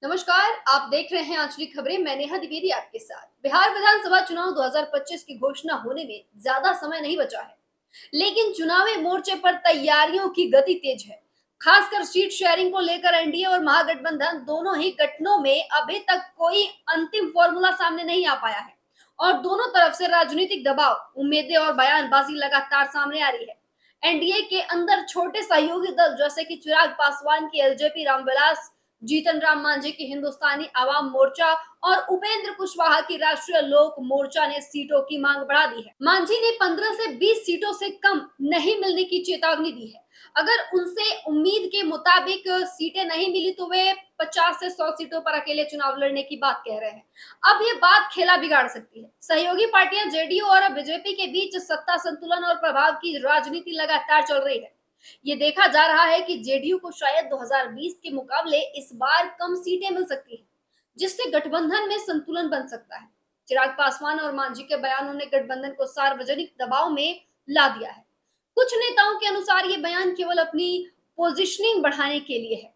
नमस्कार, आप देख रहे हैं आंचलिक खबरें। मैं नेहा द्विवेदी आपके साथ। बिहार विधानसभा चुनाव 2025 की घोषणा होने में ज्यादा समय नहीं बचा है, लेकिन चुनावी मोर्चे पर तैयारियों की गति तेज है। खासकर सीट शेयरिंग को लेकर एनडीए और महागठबंधन दोनों ही गठनों में अभी तक कोई अंतिम फॉर्मूला सामने नहीं आ पाया है और दोनों तरफ से राजनीतिक दबाव, उम्मीदें और बयानबाजी लगातार सामने आ रही है। एनडीए के अंदर छोटे सहयोगी दल जैसे कि चिराग पासवान की एलजेपी, रामविलास जीतन राम मांझी की हिंदुस्तानी आवाम मोर्चा और उपेंद्र कुशवाहा की राष्ट्रीय लोक मोर्चा ने सीटों की मांग बढ़ा दी है। मांझी ने 15 से 20 सीटों से कम नहीं मिलने की चेतावनी दी है। अगर उनसे उम्मीद के मुताबिक सीटें नहीं मिली तो वे 50 से 100 सीटों पर अकेले चुनाव लड़ने की बात कह रहे हैं। अब ये बात खेला बिगाड़ सकती है। सहयोगी पार्टियां जेडीयू और बीजेपी के बीच सत्ता संतुलन और प्रभाव की राजनीति लगातार चल रही है। ये देखा जा रहा है कि जेडीयू को शायद 2020 के मुकाबले इस बार कम सीटें मिल सकती हैं, जिससे गठबंधन में संतुलन बन सकता है। चिराग पासवान और मांझी के बयानों ने गठबंधन को सार्वजनिक दबाव में ला दिया है। कुछ नेताओं के अनुसार ये बयान केवल अपनी पोजीशनिंग बढ़ाने के लिए है।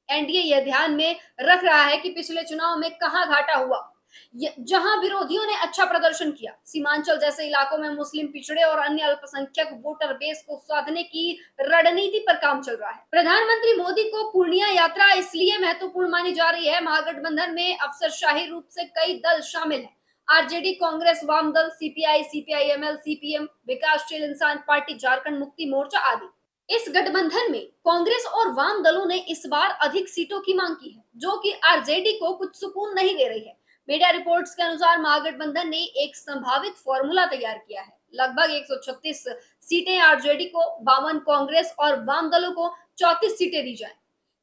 एनडीए यह ध्यान में रख रहा है कि पिछले चुनाव में कहां घाटा हुआ, जहां विरोधियों ने अच्छा प्रदर्शन किया। सीमांचल जैसे इलाकों में मुस्लिम पिछड़े और अन्य अल्पसंख्यक वोटर बेस को साधने की रणनीति पर काम चल रहा है। प्रधानमंत्री मोदी को पूर्णिया यात्रा इसलिए महत्वपूर्ण मानी जा रही है। महागठबंधन में अफसरशाही रूप से कई दल शामिल हैं। आरजेडी, कांग्रेस, वाम दल, सीपीआई, सीपीआईएमएल, सीपीएम, विकासशील इंसान पार्टी, झारखंड मुक्ति मोर्चा आदि। इस गठबंधन में कांग्रेस और वाम दलों ने इस बार अधिक सीटों की मांग की है, जो कि आरजेडी को कुछ सुकून नहीं दे रही है। मीडिया रिपोर्ट्स के अनुसार महागठबंधन ने एक संभावित फॉर्मूला तैयार किया है। लगभग 136 सीटें आरजेडी को, 52 कांग्रेस और वाम दलों को 34 सीटें दी जाएं।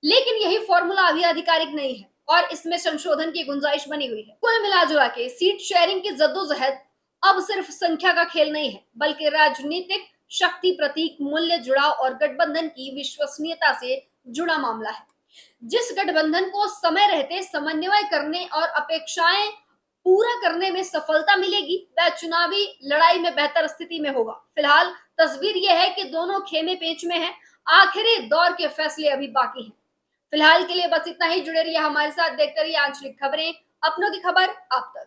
लेकिन यही फॉर्मूला अभी आधिकारिक नहीं है और इसमें संशोधन की गुंजाइश बनी हुई है। कुल मिलाजुला के सीट शेयरिंग की जद्दोजहद अब सिर्फ संख्या का खेल नहीं है, बल्कि राजनीतिक शक्ति, प्रतीक, मूल्य जुड़ाव और गठबंधन की विश्वसनीयता से जुड़ा मामला है। जिस गठबंधन को समय रहते समन्वय करने और अपेक्षाएं पूरा करने में सफलता मिलेगी, वह चुनावी लड़ाई में बेहतर स्थिति में होगा। फिलहाल तस्वीर यह है कि दोनों खेमे पेच में हैं। आखिरी दौर के फैसले अभी बाकी हैं। फिलहाल के लिए बस इतना ही। जुड़े रहिए हमारे साथ, देखते रहिए आंचलिक खबरें, अपनों की खबर आप तक।